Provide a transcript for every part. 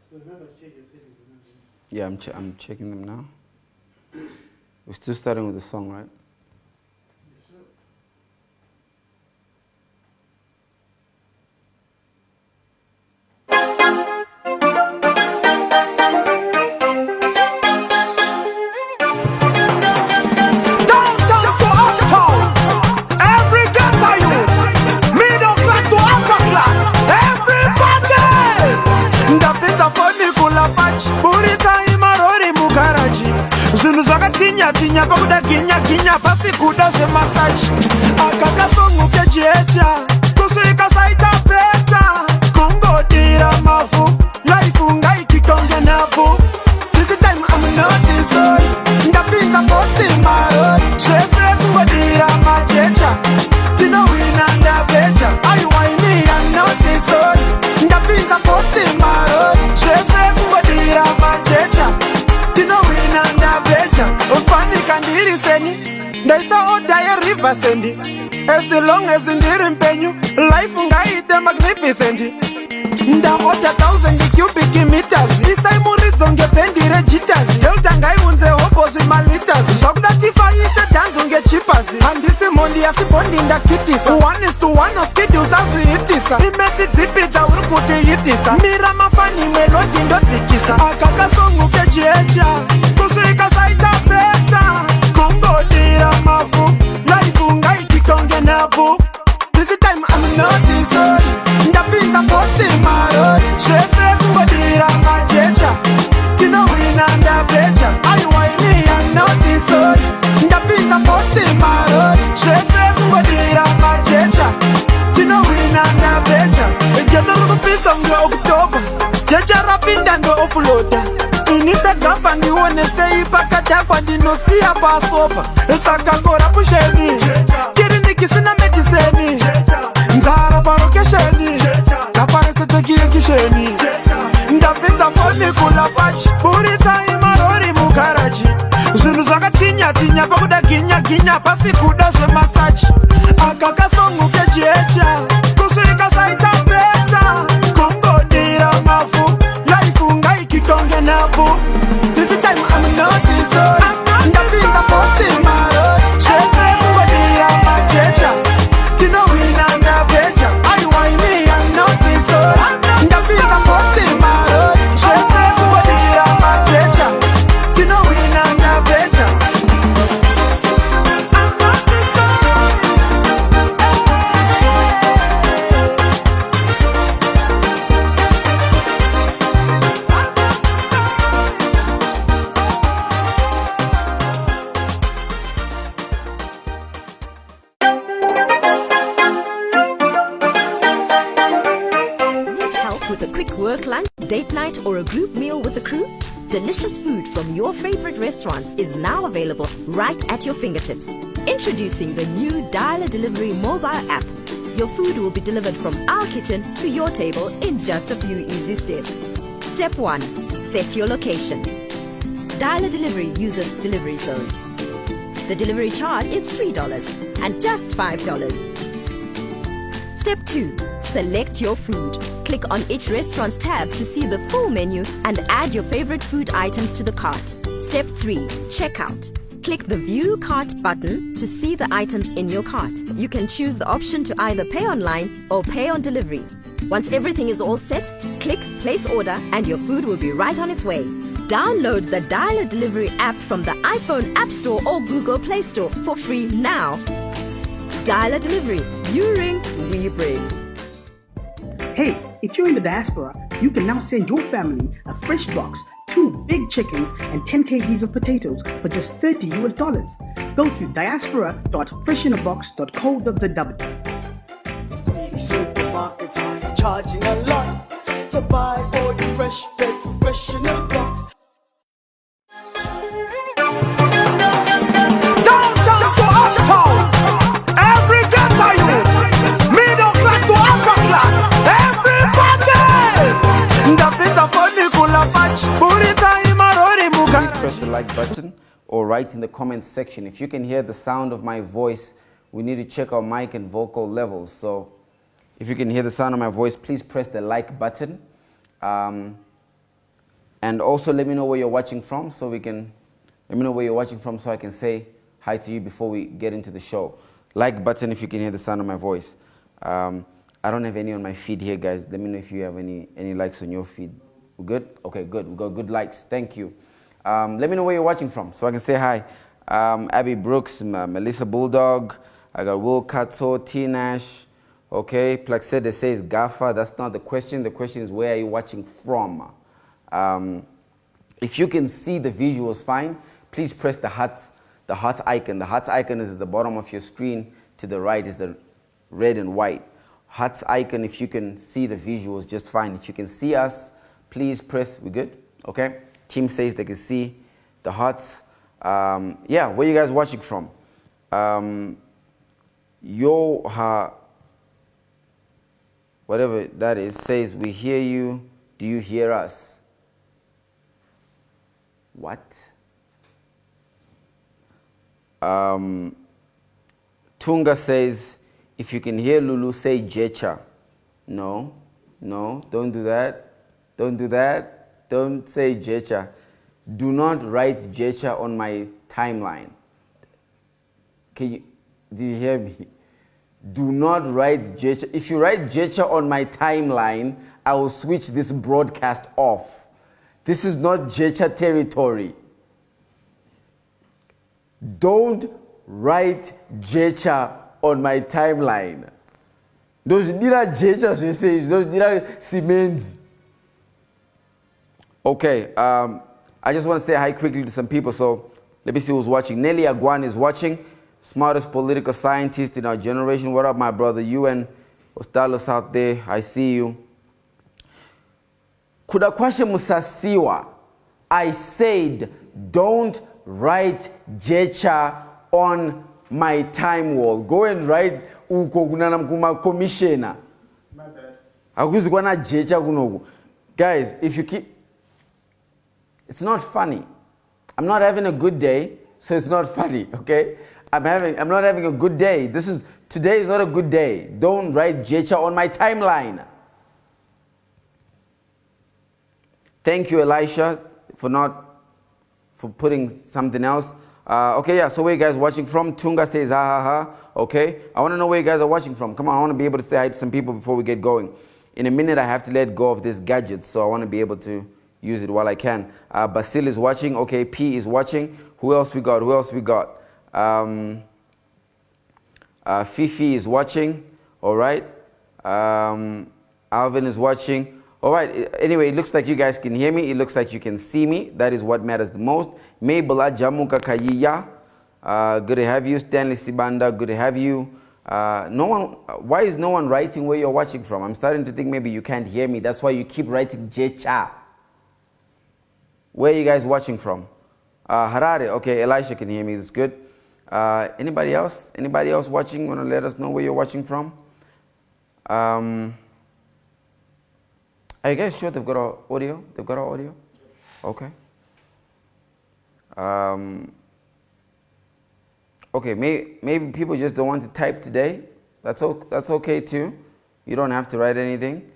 So remember to check your settings. Yeah, I'm checking them now. We're still starting with the song, right? Yes, sir. Tinya pakuda ginya pasi kuda ze massage akakasongu kejecha kusika saita peta kungodira mafu life ngai kikonge nafu. This time I'm not sorry ndapinza 40 maro chese kungodira majecha tino wina ndabecha I whine I'm not sorry ndapinza 40 maro chese kungodira majecha tino wina ndabecha ufani kandiri seni ndaisa oda ya river sendi as long as ndiri mpenyu life ngaite magnificent nda oda 1000 cubic meters isai muridzo ngebendire jitters delta ngai unze hobo zvimaliters zvakudatifa ise danzo ngechipas handisi mondi yasibondi ndakitisa 1:1 oschedules azviitisa imetsi dzipi dzauri kutiitisa mira mafani melodi ndodzikisa akakasongu kejecha kusvika zvaita peta kungodira mafu life ngaikikonge nafu. This time I'm not sorry ndapinza 40 maro chese kungodira majecha tino wina ndabecha I whine I'm not sorry ndapinza 40 maro chese kungodira majecha tino wina ndabecha geto rukupisa nge Oktoba jecha rapinda ndo offloada inisa gafa ndione sei pakatakwa ndinosiya pasopa sakangora pusheni kirinikisina medicine nzara parokesheni kaparesetekiyekisheni ndapinza foni kula fachi buritsa imarori mugaraji zvinhu zvakatinya pakuda ginya pasi kuda zvemasaji akakasongu kejecha kusvika zvaita peta kungodira mafu life ngaikikonge nafu. This time I'm not sorry ndapinza 40 maro chese kungodira majecha tino wina ndabecha I whine I'm not sorry ndapinza 40 maro chese kungodira majecha tino wina ndabecha I'm not sorry. Need help with a quick work lunch, date night, or a group meal with the crew? Delicious food from your favorite restaurants is now available right at your fingertips. Introducing the new Dial Delivery mobile app. Your food will be delivered from our kitchen to your table in just a few easy steps. Step 1. Set your location. Dial Delivery uses delivery zones. The delivery charge is $3 and just $5. Step 2. Select your food. Click on each restaurant's tab to see the full menu and add your favorite food items to the cart. Step 3. Checkout. Click the View Cart button to see the items in your cart. You can choose the option to either pay online or pay on delivery. Once everything is all set, click Place Order and your food will be right on its way. Download the Dial Delivery app from the iPhone App Store or Google Play Store for free now. Dial Delivery. You ring, we bring. Hey, if you're in the diaspora, you can now send your family a fresh box, 2 big chickens, and 10 kgs of potatoes for just $30 US. Go to diaspora.freshinnerbox.co.zw. Supermarkets are charging a lot, so buy all your fresh bread for Fresh in a Box. Press the like button or write in the comments section. If you can hear the sound of my voice, we need to check our mic and vocal levels. So if you can hear the sound of my voice, please press the like button. And also let me know where you're watching from so let me know where you're watching from so I can say hi to you before we get into the show. Like button if you can hear the sound of my voice. I don't have any on my feed here, guys. Let me know if you have any likes on your feed. We good? Okay, good. We got good likes. Thank you. Let me know where you're watching from so I can say hi. Abby Brooks, Melissa Bulldog. I got Will Katso, T Nash. Okay, Plaxede says Gaffa. That's not the question. The question is where are you watching from? If you can see the visuals fine, please press the heart icon. The heart icon is at the bottom of your screen. To the right is the red and white. Heart icon, if you can see the visuals, just fine. If you can see us, please press. We good? Okay. Team says they can see the hearts. Yeah, where you guys watching from? Whatever that is, says we hear you. Do you hear us? What? Tunga says, if you can hear Lulu, say Jecha. No, don't do that. Don't do that. Don't say Jecha. Do not write Jecha on my timeline. Do you hear me? Do not write Jecha. If you write Jecha on my timeline, I will switch this broadcast off. This is not Jecha territory. Don't write Jecha on my timeline. Those dira Jecha, she says, those dira cement. Okay, I just want to say hi quickly to some people. So let me see who's watching. Nelly Agwan is watching. Smartest political scientist in our generation. What up, my brother? UN Ostalos out there. I see you. Kudakwashe Musasiwa. I said, don't write Jecha on my time wall. Go and write Ukogunanam commissioner. My bad. Akuzikwana Jecha kunoku. Guys, if you keep... It's not funny. I'm not having a good day, so it's not funny, okay? I'm not having a good day. Today is not a good day. Don't write Jecha on my timeline. Thank you, Elisha, for putting something else. Okay, yeah, so where you guys watching from? Tunga says, ha, ha, ha. Okay, I want to know where you guys are watching from. Come on, I want to be able to say hi to some people before we get going. In a minute, I have to let go of this gadget, so I want to be able to use it while I can. Basil is watching. Okay, P is watching. Who else we got? Fifi is watching. All right. Alvin is watching. All right. Anyway, it looks like you guys can hear me. It looks like you can see me. That is what matters the most. Mabel Jamuka Kayiya. Good to have you. Stanley Sibanda. Good to have you. Why is no one writing where you're watching from? I'm starting to think maybe you can't hear me. That's why you keep writing Jecha. Where are you guys watching from? Harare. Okay, Elisha can hear me. That's good. Anybody else? Anybody else watching? Want to let us know where you're watching from? Are you guys sure they've got our audio? They've got our audio? Okay. Okay, maybe people just don't want to type today. That's okay too. You don't have to write anything.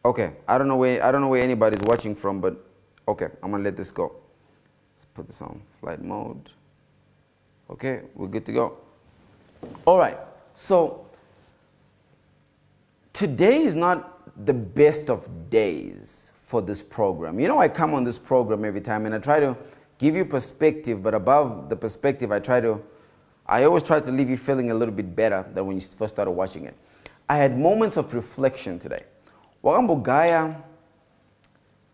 Okay, I don't know where anybody's watching from, but okay, I'm gonna let this go. Let's put this on flight mode. Okay, we're good to go. All right, so today is not the best of days for this program. You know, I come on this program every time and I try to give you perspective, but above the perspective, I always try to leave you feeling a little bit better than when you first started watching it. I had moments of reflection today. Wakambogaya,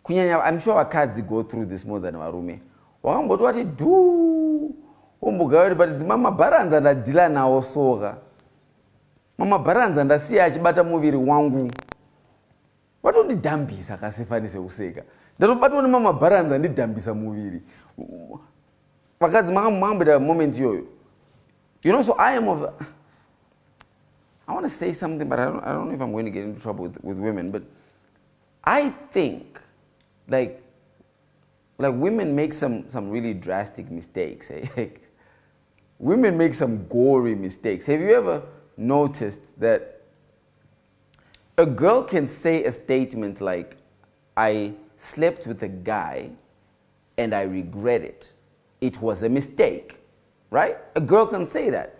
kunyanya, I'm sure akadzi go through this more than warume. Wakamboti wati do, umbogaya, but it's mama baranza na dila na osoga. Mama baranza ndasiya achibata muviri wangu. Watu ndidambisa kasifanise useka. Ndaro batu mama baranza ndidambisa muviri. Wakadzi mangambida moment yoyo. You know, so I want to say something, but I don't know if I'm going to get into trouble with women, but I think like women make some really drastic mistakes. Eh? Like, women make some gory mistakes. Have you ever noticed that a girl can say a statement like, I slept with a guy and I regret it. It was a mistake, right? A girl can say that.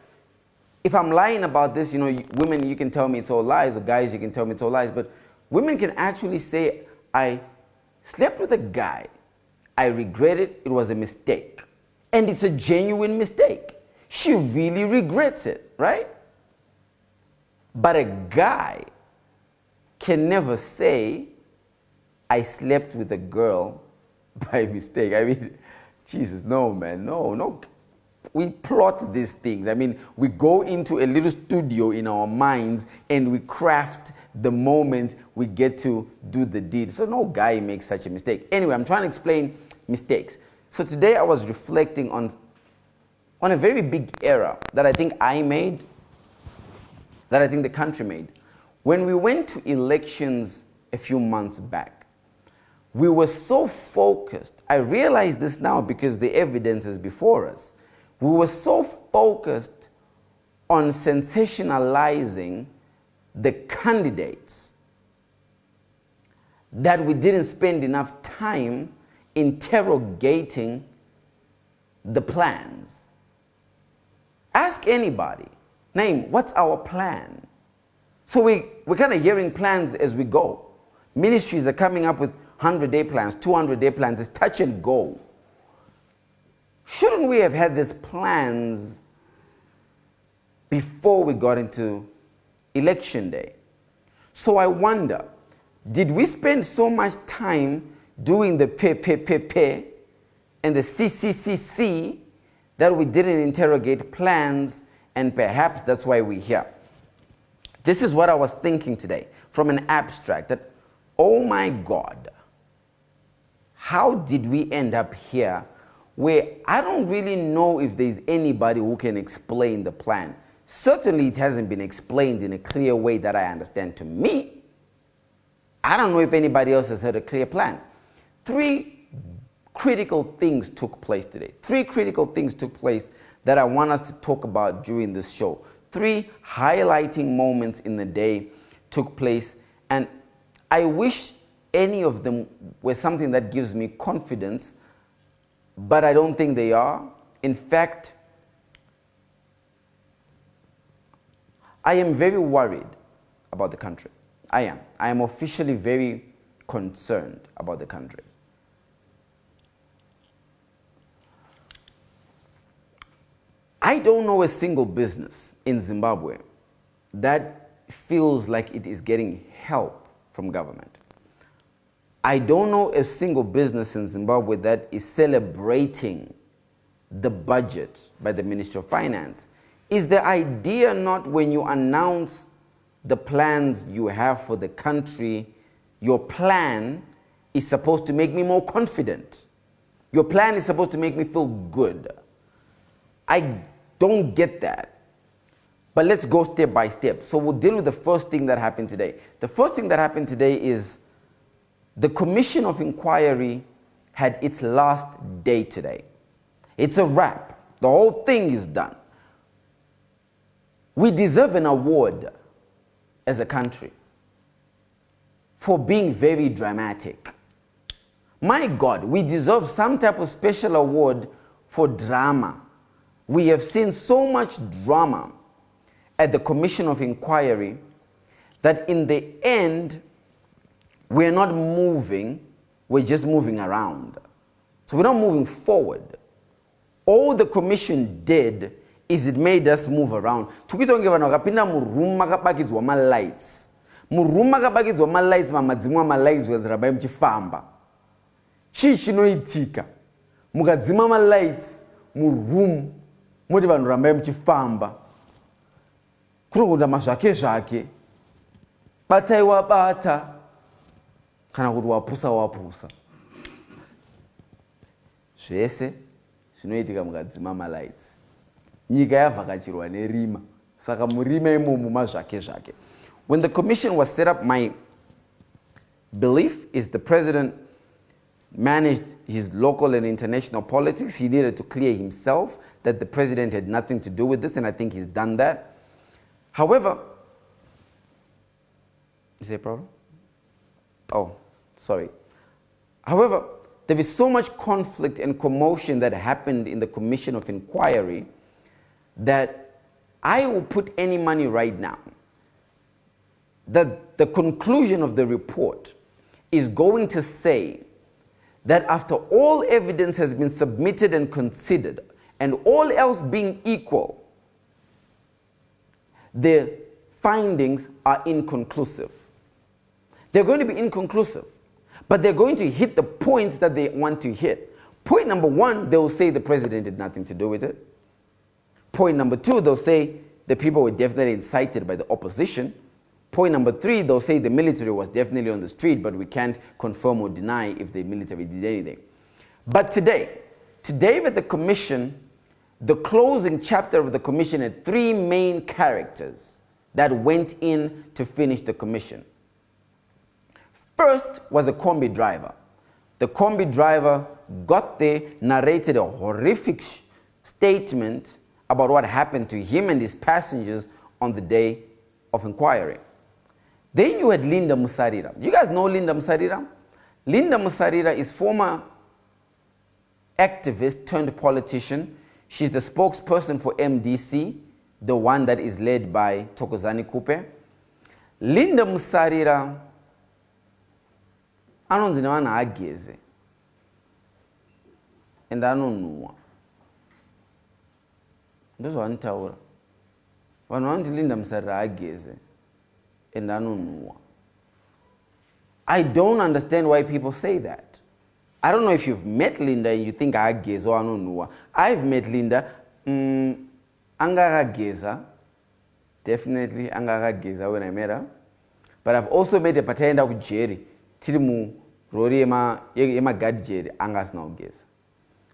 If I'm lying about this, women, you can tell me it's all lies, or guys, you can tell me it's all lies, but women can actually say, I slept with a guy, I regret it, it was a mistake. And it's a genuine mistake. She really regrets it, right? But a guy can never say, I slept with a girl by mistake. I mean, Jesus, no, man, no. We plot these things. I mean, we go into a little studio in our minds and we craft the moment we get to do the deed. So no guy makes such a mistake. Anyway, I'm trying to explain mistakes. So today I was reflecting on a very big error that I think I made, that I think the country made. When we went to elections a few months back, we were so focused. I realize this now because the evidence is before us. We were so focused on sensationalizing the candidates that we didn't spend enough time interrogating the plans. Ask anybody, name, what's our plan? So we're kind of hearing plans as we go. Ministries are coming up with 100-day plans, 200-day plans. It's touch and go. Shouldn't we have had these plans before we got into election day? So I wonder, did we spend so much time doing the P and the CCCC that we didn't interrogate plans, and perhaps that's why we're here? This is what I was thinking today from an abstract, that, oh my God, how did we end up here where I don't really know if there's anybody who can explain the plan. Certainly it hasn't been explained in a clear way that I understand to me. I don't know if anybody else has had a clear plan. 3 critical things took place today. 3 critical things took place that I want us to talk about during this show. 3 highlighting moments in the day took place, and I wish any of them were something that gives me confidence, but I don't think they are. In fact, I am very worried about the country. I am. I am officially very concerned about the country. I don't know a single business in Zimbabwe that feels like it is getting help from government. I don't know a single business in Zimbabwe that is celebrating the budget by the Ministry of Finance. Is the idea not, when you announce the plans you have for the country, your plan is supposed to make me more confident? Your plan is supposed to make me feel good. I don't get that. But let's go step by step. So we'll deal with the first thing that happened today. The first thing that happened today is the Commission of Inquiry had its last day today. It's a wrap. The whole thing is done. We deserve an award as a country for being very dramatic. My God, we deserve some type of special award for drama. We have seen so much drama at the Commission of Inquiry that in the end, we're not moving, we're just moving around. So we're not moving forward. All the commission did is it made us move around. Tukitonge vanhu vakapinda muroom makabakidzwa malights. Muroom makabakidzwa malights, mamadzimwa malights wezirabai muchifamba. Chii chinoitika? Mukadzima malights muroom moti vanhu rambai muchifamba. Kunokuita mazvake zvake. Batai wabata. Kana kuti wapusa wapusa. Zvese zvinoitika mukadzima malights. Nyika yavhakachirwa nerima. Saka murima imomo mazvake zvake. When the commission was set up, my belief is the president managed his local and international politics. He needed to clear himself that the president had nothing to do with this, and I think he's done that. However, is there a problem? Oh, sorry. However, there is so much conflict and commotion that happened in the Commission of Inquiry that I will put any money right now that the conclusion of the report is going to say that after all evidence has been submitted and considered, and all else being equal, the findings are inconclusive. They're going to be inconclusive, but they're going to hit the points that they want to hit. Point number one, they'll say the president did nothing to do with it. Point number two, they'll say the people were definitely incited by the opposition. Point number three, they'll say the military was definitely on the street, but we can't confirm or deny if the military did anything. But today with the commission, the closing chapter of the commission had three main characters that went in to finish the commission. First was a combi driver. The combi driver got there, narrated a horrific statement about what happened to him and his passengers on the day of inquiry. Then you had Linda Musarira. You guys know Linda Musarira? Linda Musarira is former activist turned politician. She's the spokesperson for MDC, the one that is led by Thokozani Kupe. Linda Musarira anonzinawana ageze and anonnuwa. Ndozo antaura. Vanhu vanoti Linda Musarira ageze and anonnuwa. I don't understand why people say that. I don't know if you've met Linda and you think ageze or anonnuwa. I've met Linda, angakageza, definitely angakageza when I met her. But I've also met a patenda with Jerry. Tirimu rori ema gad Jerry angas na ugeza.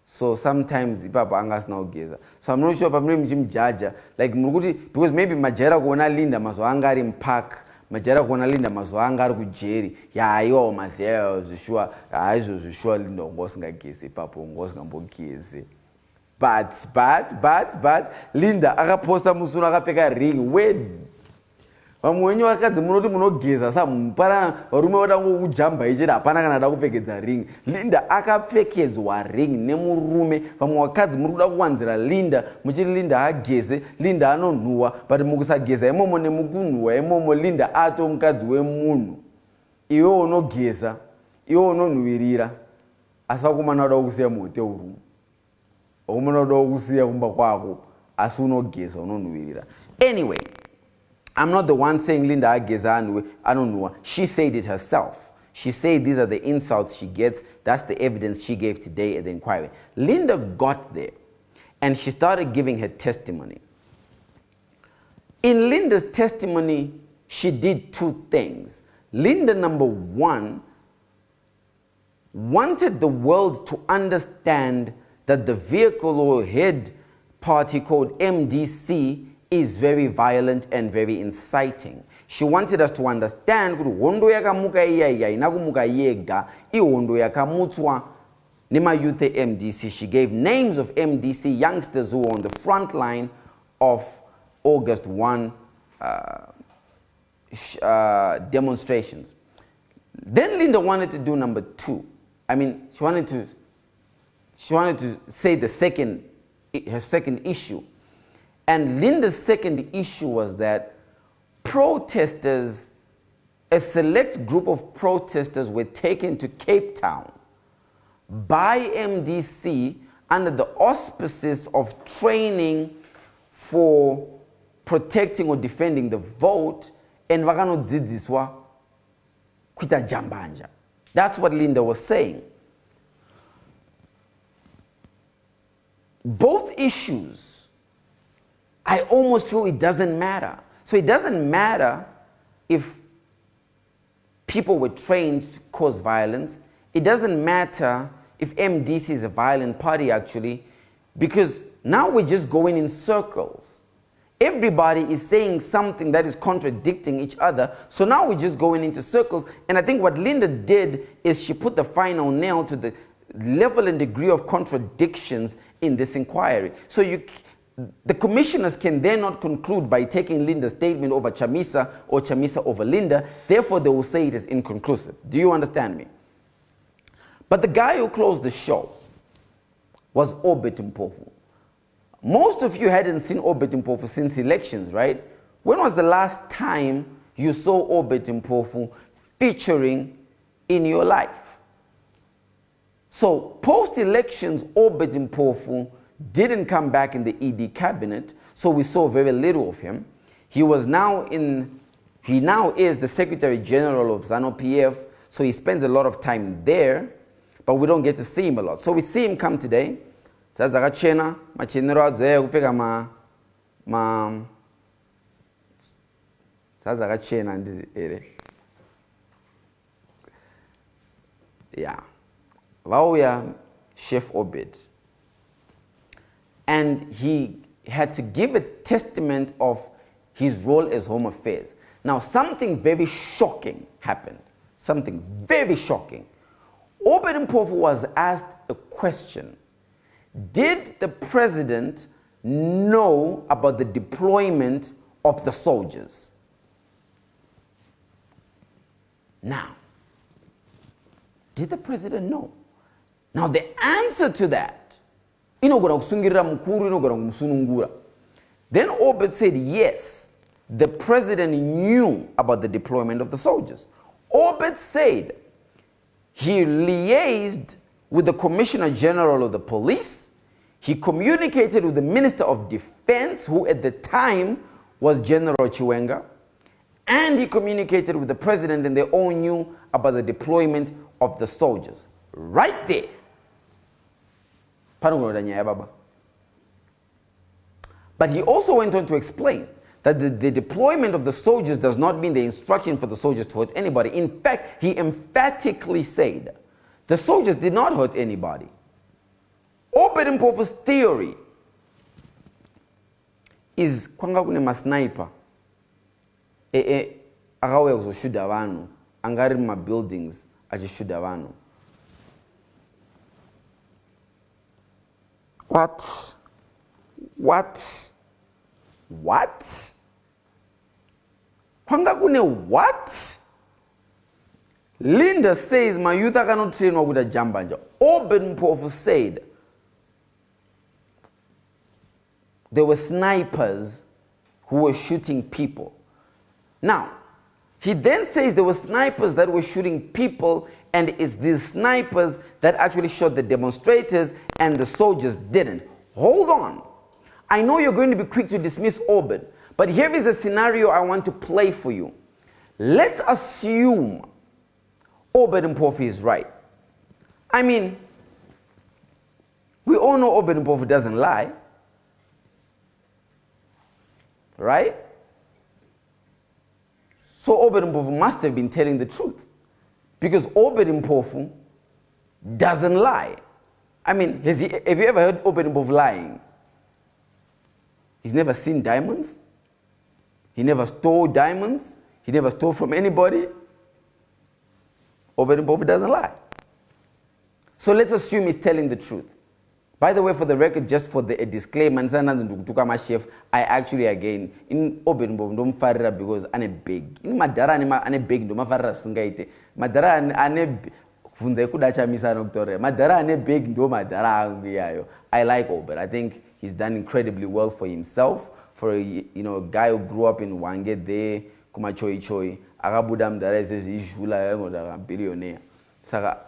So sometimes papa angas na ugeza. So I'm not sure if I'm really Jim Jaja. Like Muruguti, because maybe Majera gona Linda mazo angari mpak. Majera gona Linda mazo angari ku Jerry. Ya ayo mazeo zishua. Aizo zishua Linda ngosinga gezi papa ngosinga mbogezi. But Linda akaposta musuna akapeka ring wed. Vamwenyu vakadzi munoti munogeza sampara varume vadango kujamba ichera hapana kana da kupfekedza ring. Linda akapfekedzwa ring nemurume. Vamwe vakadzi muri kuda kuwanzira Linda muchiri Linda ageze, Linda anonhuwa, but mukusageza imomo nemukunhuwa imomo Linda ato mukadzi wemunhu. Iwe unogeza, iwe unonhuwirira, asi vakomana vada kusiya muhoteu rumu. Vakomana vada kusiya kumba kwako, asi unogeza unonhuwirira. Anyway, I'm not the one saying Linda ageza anonhuwa. She said it herself. She said these are the insults she gets. That's the evidence she gave today at the inquiry. Linda got there and she started giving her testimony. In Linda's testimony, she did two things. Linda, number one, wanted the world to understand that the vehicle or head party called MDC is very violent and very inciting. She wanted us to understand kuti hondo yakamuka iya inakumuka yega ihondo yakamutswa nema youth MDC. She gave names of MDC youngsters who were on the front line of August 1 demonstrations. Then Linda wanted to do number two. I mean, she wanted to say her second issue. And Linda's second issue was that protesters, a select group of protesters were taken to Cape Town by MDC under the auspices of training for protecting or defending the vote, and vakanodzidziswa kuita jambanja. That's what Linda was saying. Both issues, I almost feel it doesn't matter. So it doesn't matter if people were trained to cause violence. It doesn't matter if MDC is a violent party actually, because now we're just going in circles. Everybody is saying something that is contradicting each other. So now we're just going into circles. And I think what Linda did is she put the final nail to the level and degree of contradictions in this inquiry. So the commissioners can then not conclude by taking Linda's statement over Chamisa or Chamisa over Linda. Therefore, they will say it is inconclusive. Do you understand me? But the guy who closed the show was Obed Mpofu. Most of you hadn't seen Obed Mpofu since elections, right? When was the last time you saw Obed Mpofu featuring in your life? So post-elections, Obed Mpofu didn't come back in the ED cabinet, so we saw very little of him. He now is the Secretary General of Zanu PF, so he spends a lot of time there, but we don't get to see him a lot. So we see him come today. Yeah. Vauya Chef Obed. And he had to give a testament of his role as Home Affairs. Now, something very shocking happened. Something very shocking. Obed Mpofu was asked a question. Did the president know about the deployment of the soldiers? Now, did the president know? Now, the answer to that, then Obed said, yes, the president knew about the deployment of the soldiers. Obed said he liaised with the Commissioner General of the Police. He communicated with the Minister of Defense, who at the time was General Chiwenga, and he communicated with the president, and they all knew about the deployment of the soldiers. Right there. But he also went on to explain that the deployment of the soldiers does not mean the instruction for the soldiers to hurt anybody. In fact, he emphatically said the soldiers did not hurt anybody. Obed Mpofu's theory is kwanga kune masniper akawe kuzoshuda vanhu angari muma buildings achishuda vanhu. What? Kwanga kune what? Linda says my youth cannot train with a jambanja. Obed Mpofu said there were snipers who were shooting people. Now, he then says there were snipers that were shooting people, and it's these snipers that actually shot the demonstrators and the soldiers didn't. Hold on. I know you're going to be quick to dismiss Obed, but here is a scenario I want to play for you. Let's assume Obed Mpofu is right. I mean, we all know Obed Mpofu doesn't lie. Right? So Obed Mpofu must have been telling the truth, because Obed Mpofu doesn't lie. I mean, have you ever heard Obed Mpofu lying? He's never seen diamonds. He never stole diamonds. He never stole from anybody. Obed Mpofu doesn't lie. So let's assume he's telling the truth. By the way, for the record, just for a disclaimer, I actually again in Obed Mpofu don't farra because ane big. In madara ane big do mafarra sungaite. Madara ane funze kuda chamisa noktore. Madara ane big do madara angiyayo. I like Obed. I think he's done incredibly well for himself. For a guy who grew up in Wange there, kuma choi choi. Agabudam dara is ishula billionaire. Saka,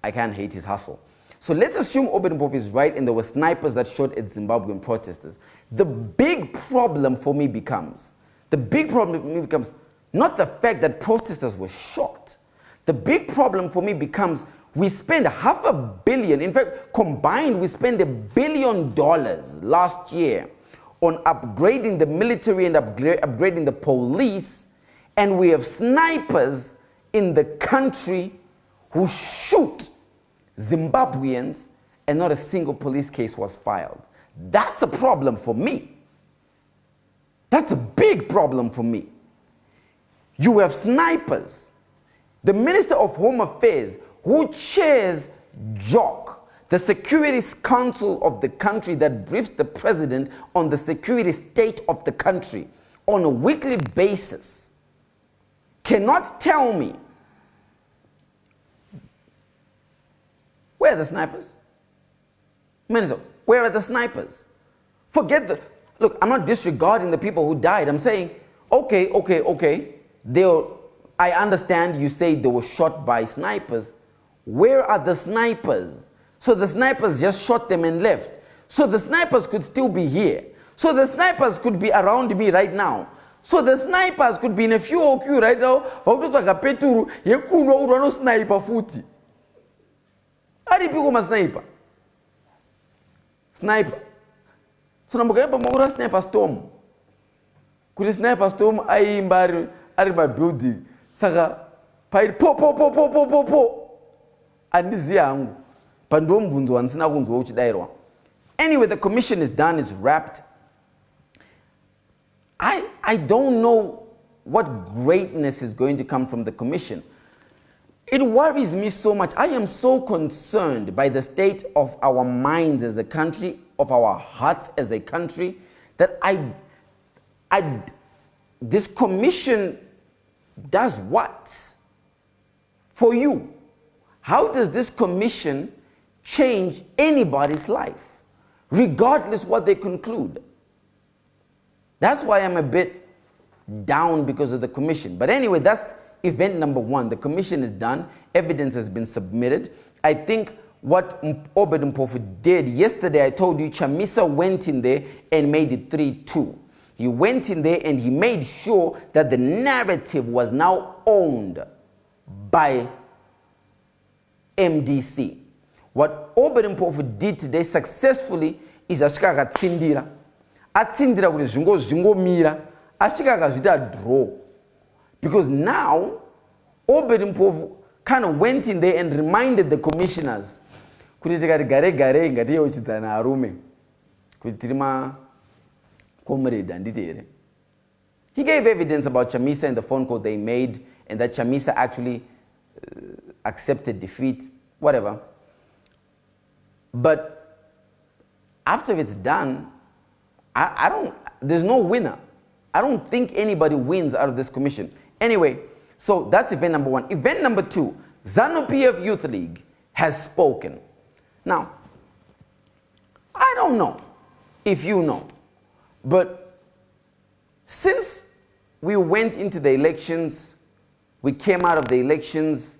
I can't hate his hustle. So let's assume Obed Mpofu is right and there were snipers that shot at Zimbabwean protesters. The big problem for me becomes not the fact that protesters were shot. The big problem for me becomes we spent $500 million, in fact, combined we spent $1 billion last year on upgrading the military and upgrading the police, and we have snipers in the country who shoot Zimbabweans and not a single police case was filed. That's a problem for me. That's a big problem for me. You have snipers. The Minister of Home Affairs, who chairs JOC, the Security Council of the country that briefs the president on the security state of the country on a weekly basis, cannot tell me Where are the snipers? Minister, where are the snipers? Forget the... Look, I'm not disregarding the people who died. I'm saying, okay. I understand you say they were shot by snipers. Where are the snipers? So the snipers just shot them and left. So the snipers could still be here. So the snipers could be around me right now. So the snipers could be in a few OQ right now. Sniper futi. How do people sniper? Sniper. So namukaipa maura sniper storm. Kuli sniper storm aimbari ariba building. Saka pai po. Andizi yangu. Pandom bunzo ansina kunzo uchidairwa. Anyway, the commission is done, it's wrapped. I don't know what greatness is going to come from the commission. It worries me so much. I am so concerned by the state of our minds as a country, of our hearts as a country, that this commission does what? For you. How does this commission change anybody's life, regardless what they conclude? That's why I'm a bit down because of the commission. But anyway, that's event number one. The commission is done. Evidence has been submitted. I think what Obed Mpofu did yesterday, I told you, Chamisa went in there and made it 3-2. He went in there and he made sure that the narrative was now owned by MDC. What Obed Mpofu did today successfully is ashika katsindira. Atsindira kuti zvingo mira. Ashika kazvita draw. Because now, Obed Mpofu kind of went in there and reminded the commissioners kuti tikati gare ngati yochidzana arume kuti tirima comrade anditire. He gave evidence about Chamisa and the phone call they made, and that Chamisa actually accepted defeat, whatever. But after it's done, there's no winner. I don't think anybody wins out of this commission. Anyway, so that's event number one. Event number two, Zanu PF Youth League has spoken. Now, I don't know if you know, but since we went into the elections, we came out of the elections,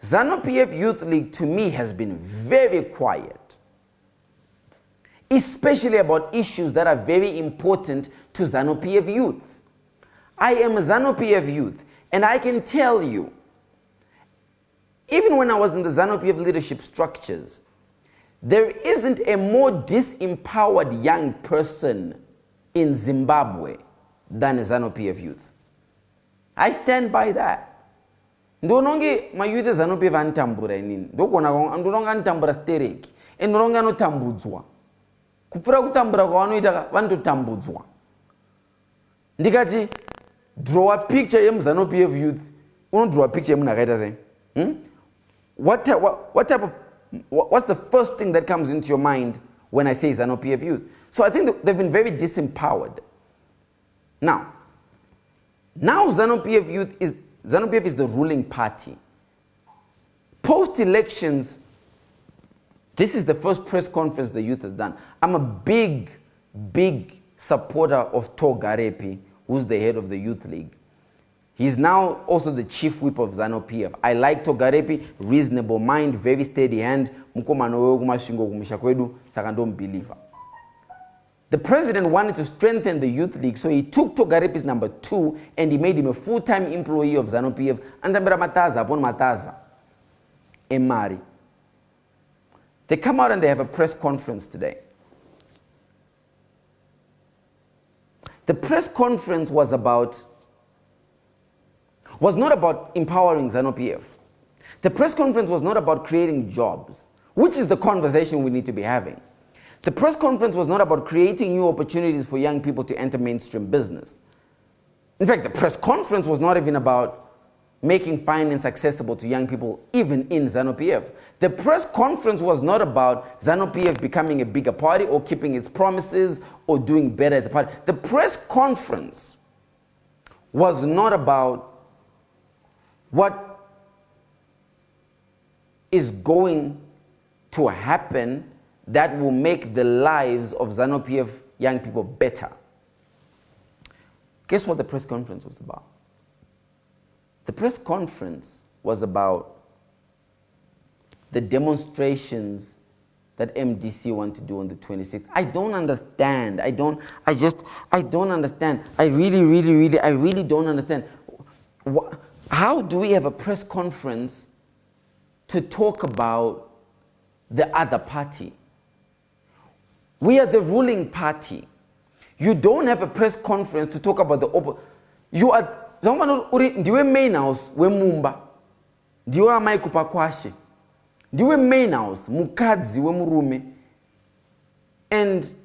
Zanu PF Youth League to me has been very quiet, especially about issues that are very important to Zanu PF youth. I am a Zanu PF youth, and I can tell you, even when I was in the Zanu PF leadership structures, there isn't a more disempowered young person in Zimbabwe than a Zanu PF youth. I stand by that. Ndononge ma youth Zanu PF antambura inini. Ndononga antambura stereki. Ndononga anotambudzwa. Kupura kutambura kwa vanoita vanotambudzwa. Ndikati draw a picture yemu Zanu PF youth. Draw a picture yemu nakaita sei. What type of what's the first thing that comes into your mind when I say Zanu PF youth? So I think they've been very disempowered. Now Zanu PF is the ruling party. Post-elections, this is the first press conference the youth has done. I'm a big supporter of Togarepi, who's the head of the Youth League. He's now also the chief whip of Zanu PF. I like Togarepi, reasonable mind, very steady hand. The president wanted to strengthen the Youth League, so he took Togarepi's number 2 and he made him a full-time employee of Zanu PF. Andambira mataza upon mataza. Emari. They come out and they have a press conference today. The press conference was not about empowering Zanu PF. The press conference was not about creating jobs, which is the conversation we need to be having. The press conference was not about creating new opportunities for young people to enter mainstream business. In fact, the press conference was not even about making finance accessible to young people, even in Zanu PF. The press conference was not about Zanu PF becoming a bigger party or keeping its promises or doing better as a party. The press conference was not about what is going to happen that will make the lives of Zanu PF young people better. Guess what the press conference was about? The press conference was about the demonstrations that MDC want to do on the 26th. I don't understand. I don't understand. I really don't understand. How do we have a press conference to talk about the other party? We are the ruling party. You don't have a press conference to talk about the opposition. You are ndiwe main house we Mumba. Ndiwe amai kupa kwashe. Ndiwe main house mukadzi we murume. And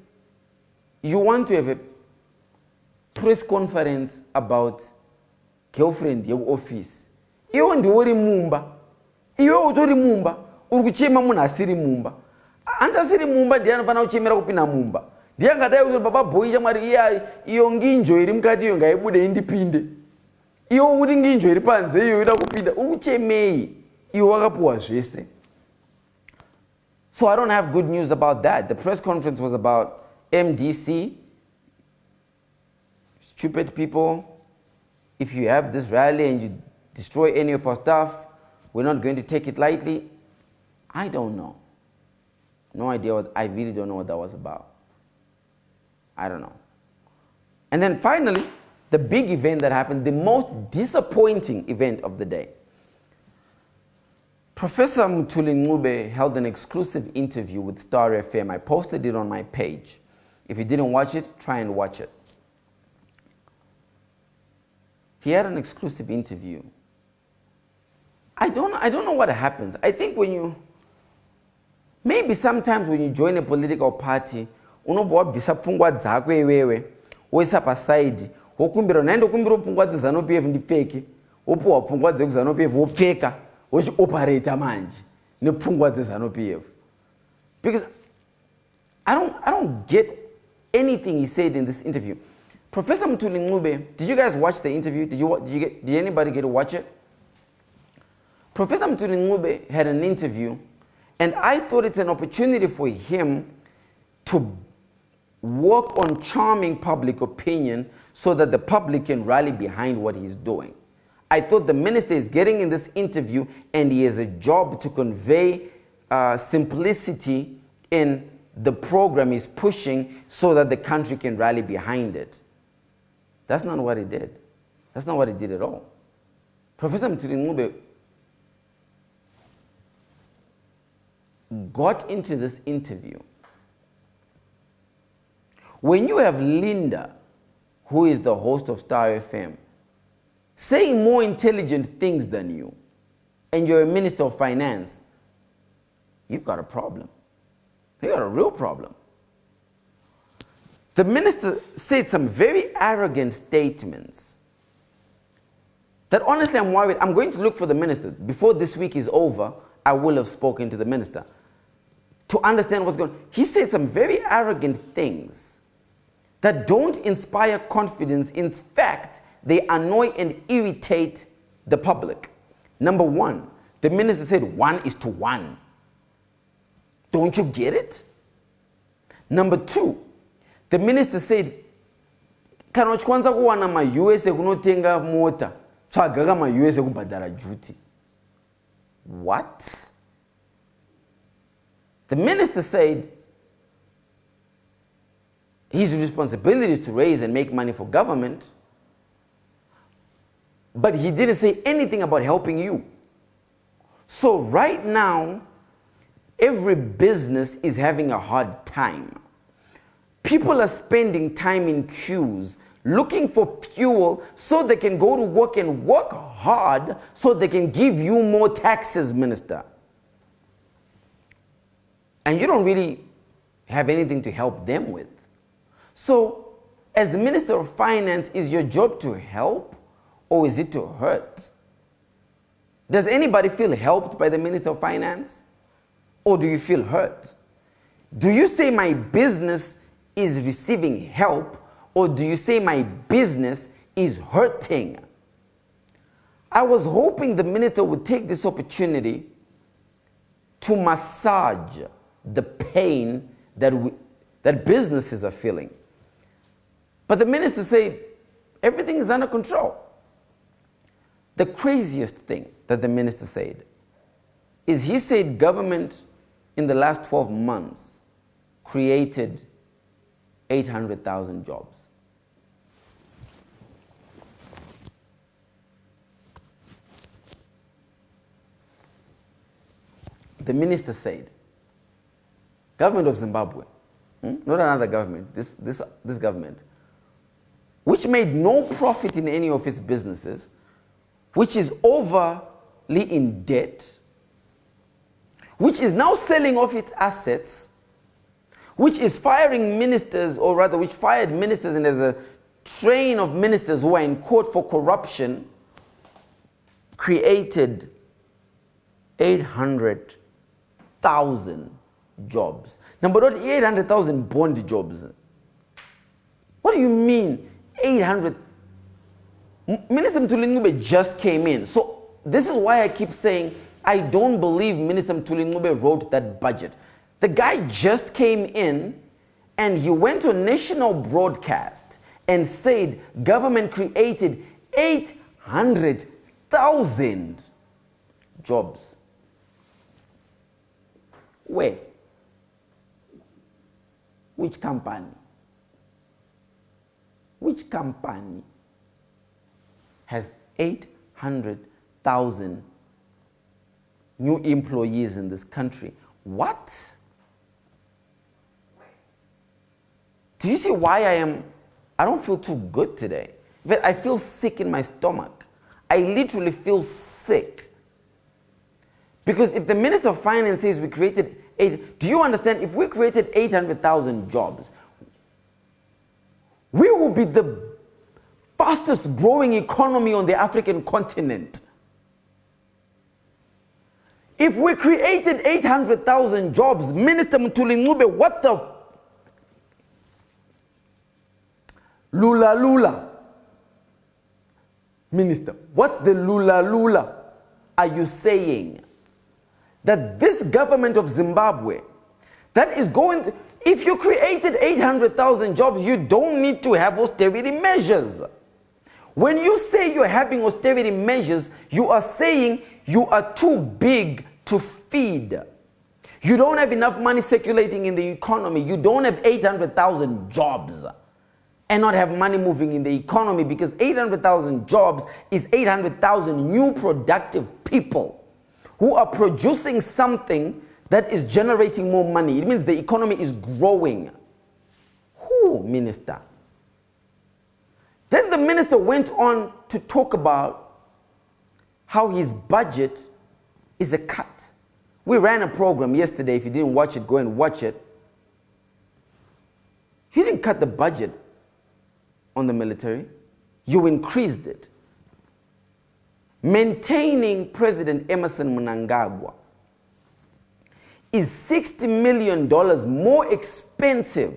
you want to have a press conference about girlfriend your office. Iwe ndiwe Mumba. Iwe utori Mumba. Urikuchema munhu asiri Mumba. Antasiri Mumba ndianofana kuchemera kupinda Mumba. Ndiangadai kuti baba boy chamwari iyo nginjo iri mukati iyo ngaibude indipinde. Iyo kuti nginjo iri panze iyo ida kupinda. Urikuchemei. Iyo wakapuwa zvese. So I don't have good news about that. The press conference was about MDC. Stupid people. If you have this rally and you destroy any of our stuff, we're not going to take it lightly. I don't know. No idea I really don't know what that was about. I don't know. And then finally, the big event that happened, the most disappointing event of the day. Professor Mthuli Ncube held an exclusive interview with Star FM. I posted it on my page. If you didn't watch it, try and watch it. He had an exclusive interview. I don't know what happens. I think maybe sometimes when you join a political party, unobvisa pfungwa dzako iwewe, woisa paside, wokumbira naenda kumbira pfungwa dzeZanu PF ndipfeke, wopuwa pfungwa dzeZanu PF wopfeka, wochioperate manje nepfungwa dzeZanu PF. Because I don't get anything he said in this interview. Professor Mthuli Ncube, did you guys watch the interview? Did anybody get to watch it? Professor Mthuli Ncube had an interview, and I thought it's an opportunity for him to work on charming public opinion so that the public can rally behind what he's doing. I thought the minister is getting in this interview and he has a job to convey simplicity in the program he's pushing so that the country can rally behind it. That's not what he did. That's not what he did at all. Professor Mthuli Ncube got into this interview. When you have Linda, who is the host of Star FM, saying more intelligent things than you, and you're a minister of finance, you've got a problem. You've got a real problem. The minister said some very arrogant statements that honestly I'm worried. I'm going to look for the minister. Before this week is over, I will have spoken to the minister to understand what's going on. He said some very arrogant things that don't inspire confidence. In fact, they annoy and irritate the public. Number one, the minister said 1:1. Don't you get it? Number two, the minister said, kana uchikwanza kuwana ma-US kunotenga mota, tsvaga ma-US kubhadhara duty. What? The minister said his responsibility is to raise and make money for government, but he didn't say anything about helping you. So right now, every business is having a hard time. People are spending time in queues looking for fuel so they can go to work and work hard so they can give you more taxes, minister. And you don't really have anything to help them with. So, as the Minister of Finance, is your job to help or is it to hurt? Does anybody feel helped by the Minister of Finance? Or do you feel hurt? Do you say my business is receiving help, or do you say my business is hurting? I was hoping the minister would take this opportunity to massage the pain that businesses are feeling. But the minister said, everything is under control. The craziest thing that the minister said is he said government in the last 12 months created 800,000 jobs. The minister said, government of Zimbabwe, not another government, this government, which made no profit in any of its businesses, which is overly in debt, which is now selling off its assets, which is firing ministers, or rather which fired ministers, and there's a train of ministers who are in court for corruption, created 800,000 jobs. Number not 800,000 bond jobs. What do you mean 800? Minister Mtuli just came in. So this is why I keep saying I don't believe Minister Mtuli wrote that budget. The guy just came in and he went on national broadcast and said government created 800,000 jobs. Where? Which company? Which company has 800,000 new employees in this country? What? Do you see why I don't feel too good today? I feel sick in my stomach. I literally feel sick. Because if the Minister of Finance says we created do you understand, if we created 800,000 jobs, we will be the fastest growing economy on the African continent. If we created 800,000 jobs, Minister Mtuli Ncube, what the lula Minister, what the lula are you saying? That this government of Zimbabwe, that is going to, if you created 800,000 jobs, you don't need to have austerity measures. When you say you're having austerity measures, you are saying you are too big to feed. You don't have enough money circulating in the economy. You don't have 800,000 jobs and not have money moving in the economy, because 800,000 jobs is 800,000 new productive people who are producing something that is generating more money. It means the economy is growing. Who, Minister? Then the minister went on to talk about how his budget is a cut. We ran a program yesterday. If you didn't watch it, go and watch it. He didn't cut the budget on the military. You increased it. Maintaining President Emerson Mnangagwa is $60 million more expensive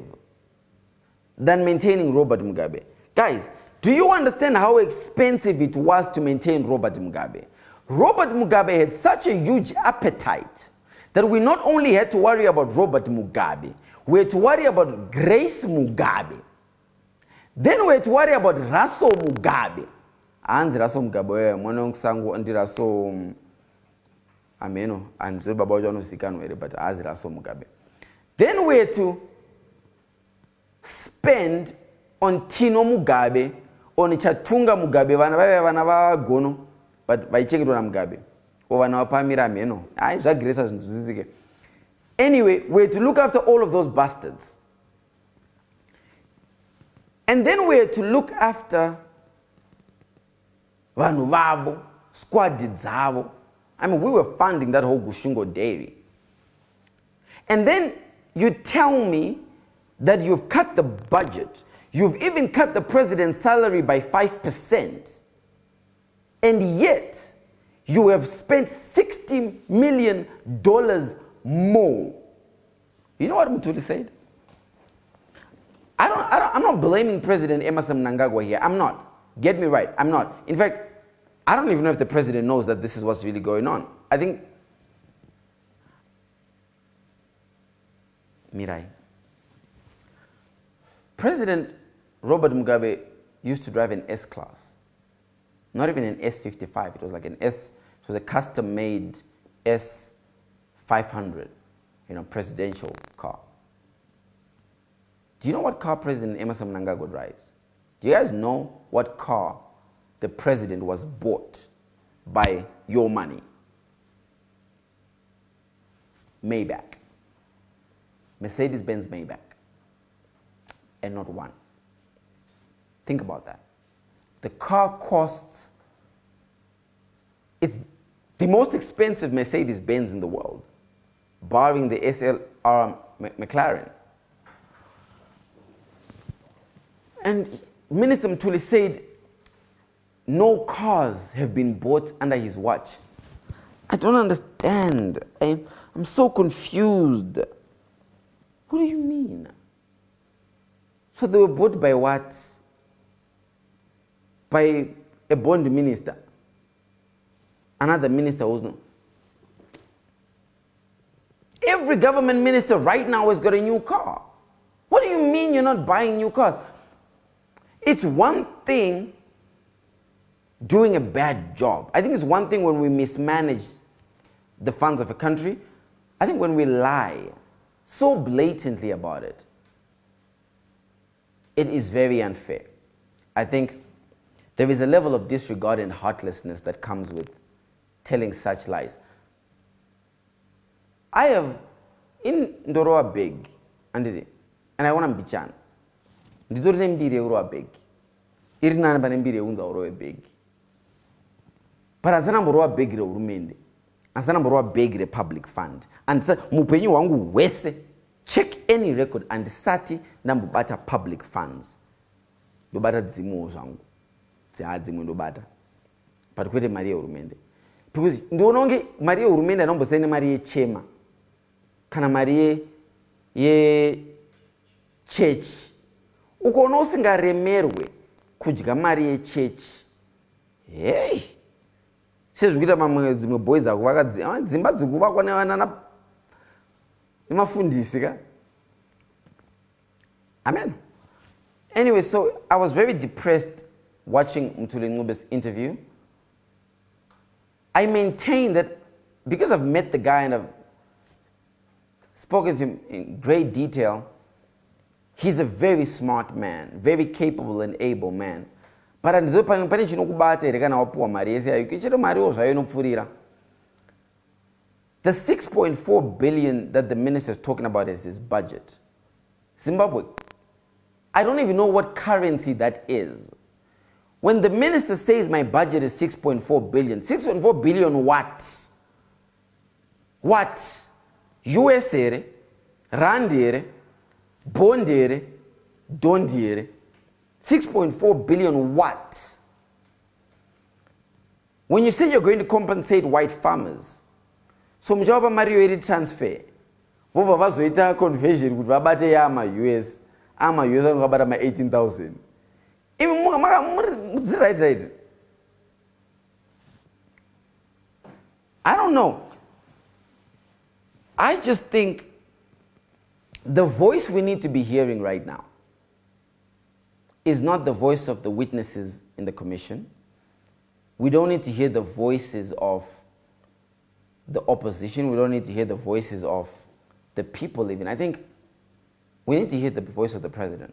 than maintaining Robert Mugabe. Guys, do you understand how expensive it was to maintain Robert Mugabe? Robert Mugabe had such a huge appetite that we not only had to worry about Robert Mugabe, we had to worry about Grace Mugabe. Then we had to worry about Raso Mugabe. And Raso Mugabe, mwana sangu andi Raso ameno, and Zimbabwe no sikano but as Raso Mugabe. Then we had to spend on Tino Mugabe, on Chatunga Mugabe, vana gono, but by checking on Mugabe. Over now Pamira ameno. I just grace us. Anyway, we had to look after all of those bastards. And then we had to look after vanhu vavo, squad dzavo. I mean, we were funding that whole Gushungo dairy. And then you tell me that you've cut the budget. You've even cut the president's salary by 5%. And yet, you have spent $60 million more. You know what Mutuli said? I'm not blaming President Emerson Mnangagwa here. I'm not. Get me right. I'm not. In fact, I don't even know if the president knows that this is what's really going on. I think Mirai. President Robert Mugabe used to drive an S-Class. Not even an S55, it was like it was a custom-made S500, presidential car. Do you know what car President Emmerson Mnangagwa drives? Do you guys know what car the president was bought by your money? Maybach. Mercedes-Benz Maybach. And not one. Think about that. The car costs, it's the most expensive Mercedes-Benz in the world, barring the SLR McLaren. And Minister Mtuli said no cars have been bought under his watch. I don't understand. I'm so confused. What do you mean? So they were bought by what? By a bond minister. Another minister who's no. Every government minister right now has got a new car. What do you mean you're not buying new cars? It's one thing doing a bad job. I think it's one thing when we mismanage the funds of a country. I think when we lie so blatantly about it, it is very unfair. I think there is a level of disregard and heartlessness that comes with telling such lies. I have, in Ndoroa Big, and I want to be chan. Ndidori nembire uro big. Irina na nembire unza uro big. Para sana mboroa big re urumende. Asana mboroa big re public fund. And sa mupenyi wangu wese check any record and sati na mbata public funds. Ndobata dzimu zangu. Dzimu ndobata. But kwete Maria urumende. Because ndononge Maria urumende anombo sene Maria chema. Kana Maria ye church. Ukono usingaremerwe kudya mari yechechi. Hey. Sezvikuita mamwe dzimwe boys akuvaka dzimba dzikuvakwa nevana nemafundisi ka. Amen. Anyway, so I was very depressed watching Mthuli Ncube's interview. I maintain that because I've met the guy and I've spoken to him in great detail, he's a very smart man, very capable and able man. But the 6.4 billion that the minister is talking about is his budget. Zimbabwe, I don't even know what currency that is. When the minister says my budget is 6.4 billion, 6.4 billion what? What? US ere, Rand ere, Bond ere, Dondi ere, 6.4 billion what? When you say you're going to compensate white farmers, so mjawaba Mario eri transfer, vova vazoita conversion kuti vabate ya ama US anokabata ma 18,000. Right. I don't know. I just think the voice we need to be hearing right now is not the voice of the witnesses in the commission. We don't need to hear the voices of the opposition. We don't need to hear the voices of the people even. I think we need to hear the voice of the president.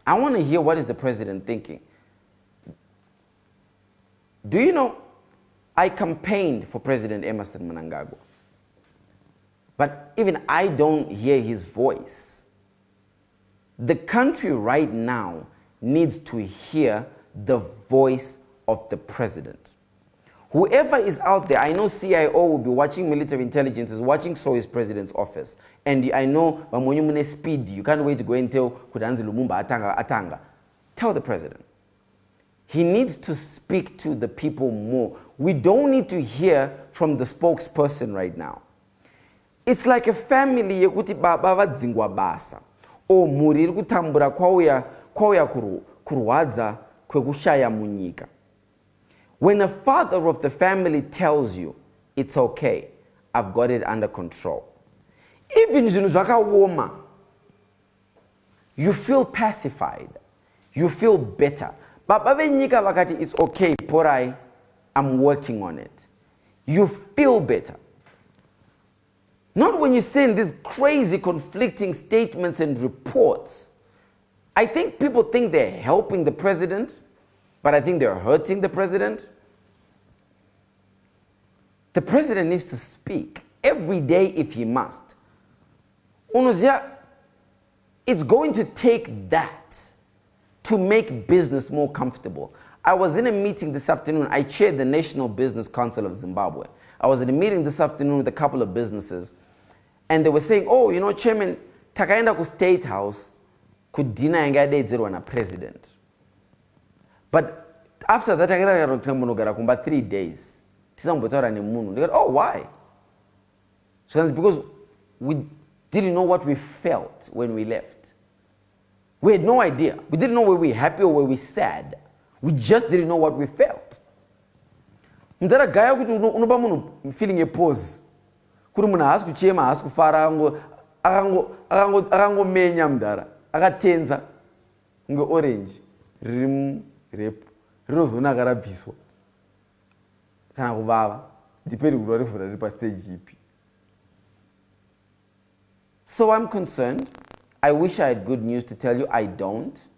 I want to hear what is the president thinking. Do you know, I campaigned for President Emmerson Mnangagwa. But even I don't hear his voice. The country right now needs to hear the voice of the president. Whoever is out there, I know CIO will be watching military intelligence, is watching so is president's office. And I know Mune speed, you can't wait to go and tell Acie Lumumba atanga. Tell the president. He needs to speak to the people more. We don't need to hear from the spokesperson right now. It's like a family yekuti baba vadzingwa basa. O muri iri kutambura kwauya kurwadza kwekushaya munyika. When a father of the family tells you, it's okay, I've got it under control. even zvinhu zvakaoma, you feel pacified, you feel better. Baba venyika vakati, it's okay, porai, I'm working on it. You feel better. Not when you send these crazy conflicting statements and reports. I think people think they're helping the president, but I think they're hurting the president. The president needs to speak every day if he must. Unozia, it's going to take that to make business more comfortable. I was in a meeting this afternoon. I chaired the National Business Council of Zimbabwe. I was in a meeting this afternoon with a couple of businesses, and they were saying, oh, you know, Chairman, takaenda ku State House, kudina yangadaidzirwa na president. But after that, I got 3 days. Oh, why? So that's because we didn't know what we felt when we left. We had no idea. We didn't know were we happy or were we sad. We just didn't know what we felt. Mdara gaya kuti unoba munhu feeling a pause. Kuti munhu haasi kuchema, haasi kufara, akangomenya mdara, akatenza kunge orange riri repo rinozonaka rabviswa kana kuvava depending kuti warivhura riri pastage ipi. So I'm concerned. I wish I had good news to tell you. I don't.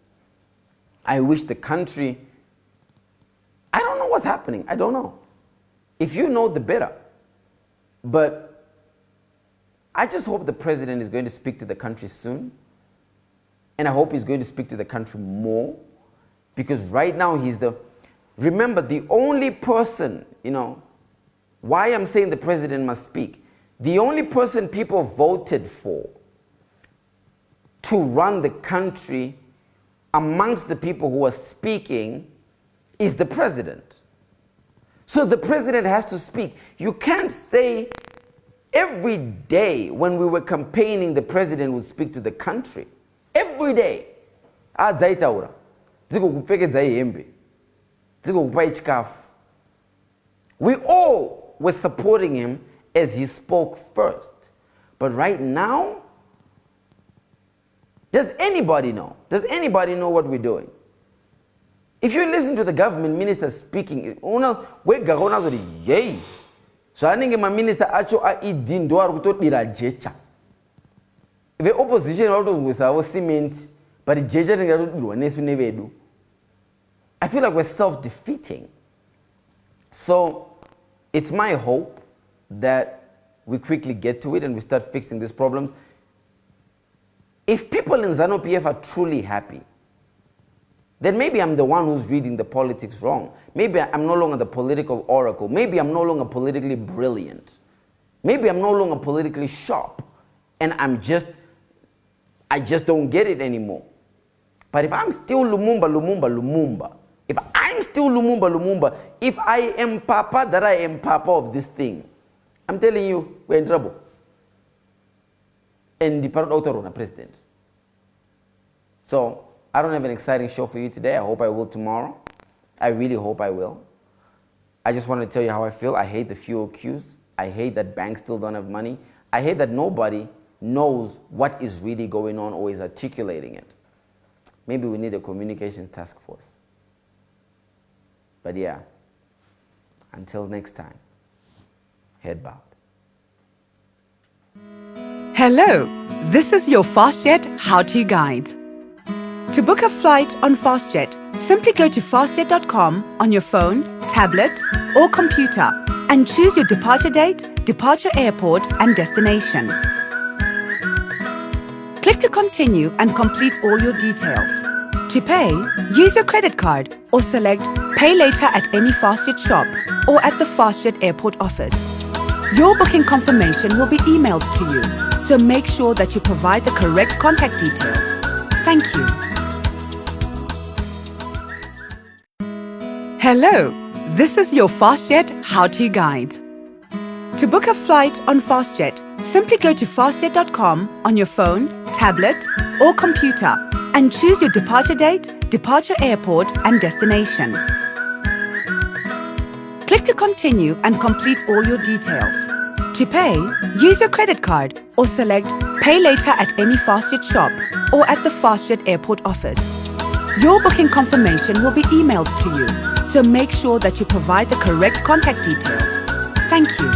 I wish the country, I don't know what's happening. I don't know. If you know, the better. But I just hope the president is going to speak to the country soon. And I hope he's going to speak to the country more. Because right now he's remember, the only person, you know, why I'm saying the president must speak, the only person people voted for to run the country amongst the people who are speaking is the president. So the president has to speak. You can't say every day when we were campaigning the president would speak to the country. Every day. We all were supporting him as he spoke first. But right now, does anybody know? Does anybody know what we're doing? If you listen to the government minister speaking, yay. So I think my minister actually jecha. The opposition was cement, but the jecha I feel like we're self-defeating. So it's my hope that we quickly get to it and we start fixing these problems. If people in Zanu PF are truly happy, then maybe I'm the one who's reading the politics wrong. Maybe I'm no longer the political oracle. Maybe I'm no longer politically brilliant. Maybe I'm no longer politically sharp. And I just don't get it anymore. But if I'm still Lumumba, if I'm still Lumumba, if I am Papa, that I am Papa of this thing, I'm telling you, we're in trouble. And the president. So I don't have an exciting show for you today. I hope I will tomorrow. I really hope I will. I just want to tell you how I feel. I hate the fuel queues. I hate that banks still don't have money. I hate that nobody knows what is really going on or is articulating it. Maybe we need a communications task force. But yeah, until next time, head bowed. Hello, this is your FastJet how-to guide. To book a flight on FastJet, simply go to fastjet.com on your phone, tablet, or computer and choose your departure date, departure airport, and destination. Click to continue and complete all your details. To pay, use your credit card or select Pay Later at any FastJet shop or at the FastJet airport office. Your booking confirmation will be emailed to you, so make sure that you provide the correct contact details. Thank you. Hello, this is your FastJet how-to guide. To book a flight on FastJet, simply go to fastjet.com on your phone, tablet, or computer and choose your departure date, departure airport, and destination. Click to continue and complete all your details. To pay, use your credit card or select Pay Later at any FastJet shop or at the FastJet airport office. Your booking confirmation will be emailed to you, so make sure that you provide the correct contact details. Thank you.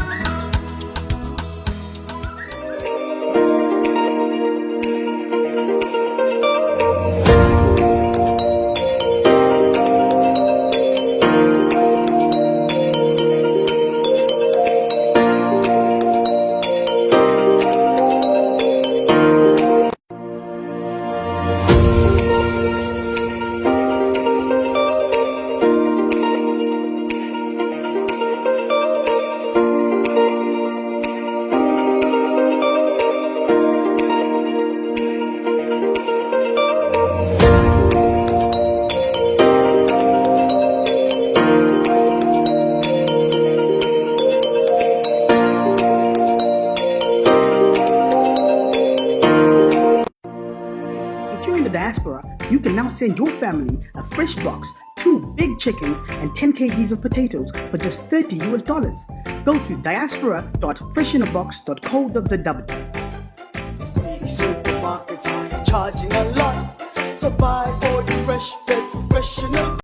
If you're in the diaspora, you can now send your family a fresh box, 2 big chickens, and 10 kgs of potatoes for just $30 US. Go to diaspora.freshinnerbox.co.zw. These supermarkets are charging a lot. So buy all your fresh veg for freshener.